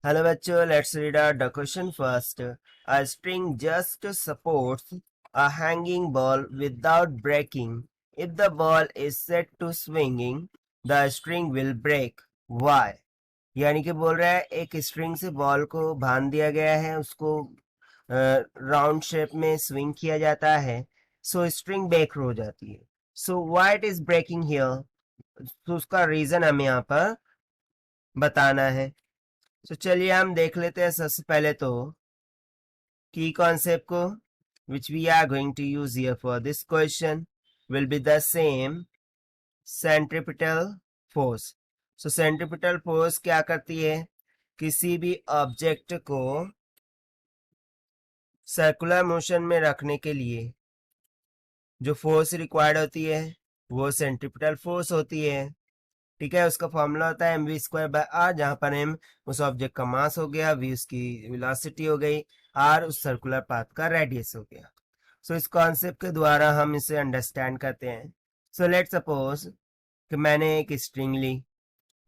Hello बच्चों, let's read out the question first. A string just supports a hanging ball without breaking. If the ball is set to swinging, the string will break. Why? यानी कि बोल रहा है एक string से ball को बांध दिया गया है, उसको राउंड शेप में स्विंग किया जाता है, सो स्ट्रिंग ब्रेक हो जाती है. So why it is breaking here? तो उसका रीजन हमें यहाँ पर बताना है. तो चलिए हम देख लेते हैं सबसे पहले तो की कॉन्सेप्ट को, which we are going to use here for this question will be the same centripetal force. So centripetal force क्या करती है? किसी भी ऑब्जेक्ट को सर्कुलर मोशन में रखने के लिए जो फोर्स रिक्वायर्ड होती है वो सेंट्रिपिटल फोर्स होती है. ठीक है, उसका फॉर्मूला होता है mv²/r, जहां पर m उस ऑब्जेक्ट का मास हो गया, v उसकी वेलोसिटी हो गई, r उस सर्कुलर पाथ का रेडियस हो गया. सो इस कॉन्सेप्ट के द्वारा हम इसे अंडरस्टैंड करते हैं. सो लेट सपोज कि मैंने एक स्ट्रिंग ली,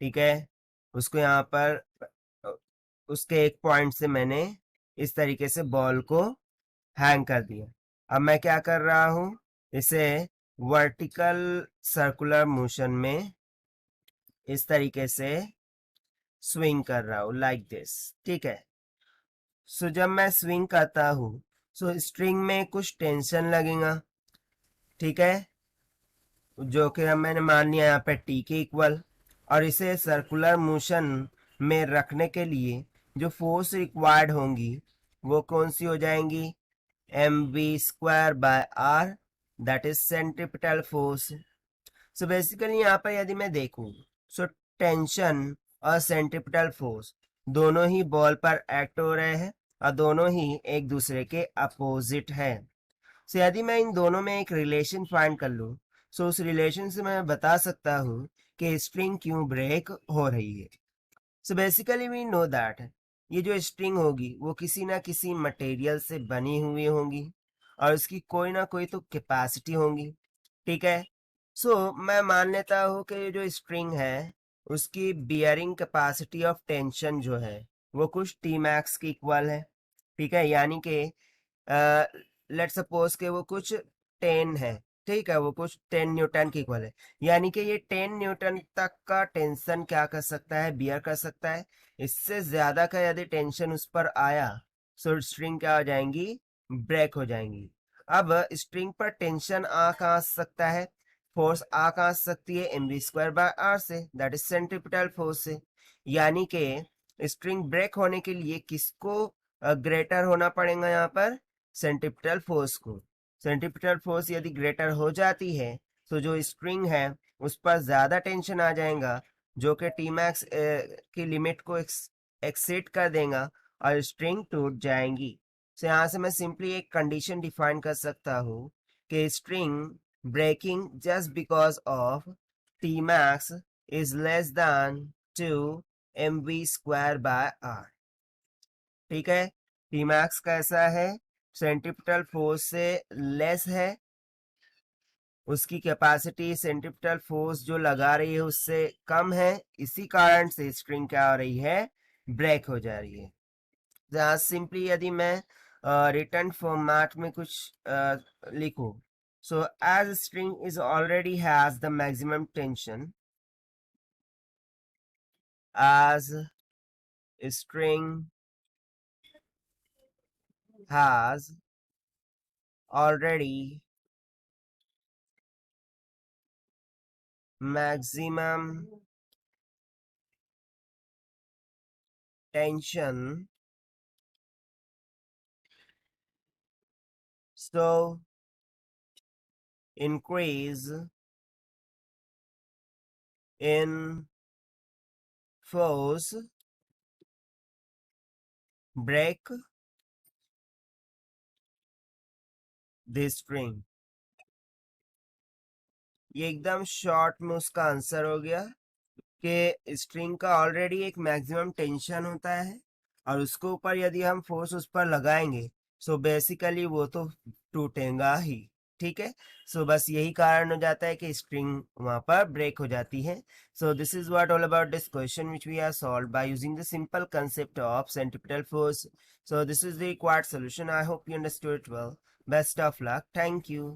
ठीक है, उसको यहाँ पर उसके एक पॉइंट से मैंने इस तरीके से बॉल को हैंग कर दिया. अब मैं क्या कर रहा हूं, इसे वर्टिकल सर्कुलर मोशन में इस तरीके से स्विंग कर रहा हूं, लाइक दिस. ठीक है, सो जब मैं स्विंग करता हूं सो स्ट्रिंग में कुछ टेंशन लगेगा. ठीक है, जो कि हम मैंने मान लिया यहाँ पे टी के इक्वल, और इसे सर्कुलर मोशन में रखने के लिए जो फोर्स रिक्वायर्ड होंगी वो कौन सी हो जाएंगी? mv²/r, that is centripetal force. So basically यहाँ पर यदि मैं देखूं सो टेंशन और सेंट्रिपिटल फोर्स दोनों ही बॉल पर एक्ट हो रहे हैं और दोनों ही एक दूसरे के अपोजिट है. सो यदि मैं इन दोनों में एक रिलेशन फाइंड कर लूं सो उस रिलेशन से मैं बता सकता हूं कि स्ट्रिंग क्यों ब्रेक हो रही है. So basically we know that ये जो स्ट्रिंग होगी वो किसी ना किसी मटेरियल से बनी हुई होंगी और उसकी कोई ना कोई तो कैपेसिटी होंगी. ठीक है, सो मैं मान लेता हूँ कि ये जो स्ट्रिंग है उसकी बियरिंग कैपेसिटी ऑफ टेंशन जो है वो कुछ टी मैक्स की इक्वल है. ठीक है, यानी कि लेट सपोज के वो कुछ 10 है. ठीक है, वो कुछ 10 न्यूटन की इक्वल है, यानी कि ये 10 न्यूटन तक का टेंशन क्या कर सकता है, बियर कर सकता है. इससे ज्यादा का यदि टेंशन उस पर आया तो स्ट्रिंग क्या हो जाएंगी? ब्रेक हो जाएंगी. अब स्ट्रिंग पर टेंशन आ कहाँ सकता है, फोर्स आ कहाँ सकती है? mv²/r से, दैट इज सेंट्रिपिटल फोर्स से. यानी कि स्ट्रिंग ब्रेक होने के लिए किसको ग्रेटर होना पड़ेगा? यहाँ पर सेंट्रिपिटल फोर्स को. सेंट्रिपिटल फोर्स यदि ग्रेटर हो जाती है तो जो स्ट्रिंग है उस पर ज्यादा टेंशन आ जाएगा जो कि टी मैक्स की लिमिट को एक्सीड कर देगा और स्ट्रिंग टूट जाएंगी. तो यहाँ से मैं सिंपली एक कंडीशन डिफाइन कर सकता हूँ कि string breaking just because of T max is less than 2 mv²/r. ठीक है, टी मैक्स कैसा है? सेंट्रिपिटल फोर्स से लेस है, उसकी कैपेसिटी सेंट्रिपिटल फोर्स जो लगा रही है उससे कम है, इसी कारण से स्ट्रिंग क्या हो रही है? ब्रेक हो जा रही है. जहाँ सिंपली यदि मैं रिटर्न फॉर्मेट में कुछ लिखूं, so as string is already has the maximum tension, as string has already maximum tension, so increase in force break the string. ये एकदम शॉर्ट में उसका आंसर हो गया कि स्ट्रिंग का ऑलरेडी एक मैक्सिमम टेंशन होता है और उसके ऊपर यदि हम फोर्स उस पर लगाएंगे सो बेसिकली वो तो टूटेगा ही. ठीक है। सो बस यही कारण हो जाता है कि स्ट्रिंग वहां पर ब्रेक हो जाती है। So this is what all about this question which we are solve by using the simple concept of centripetal force. So this is the required solution. I hope you understood it well. Best of luck. Thank you.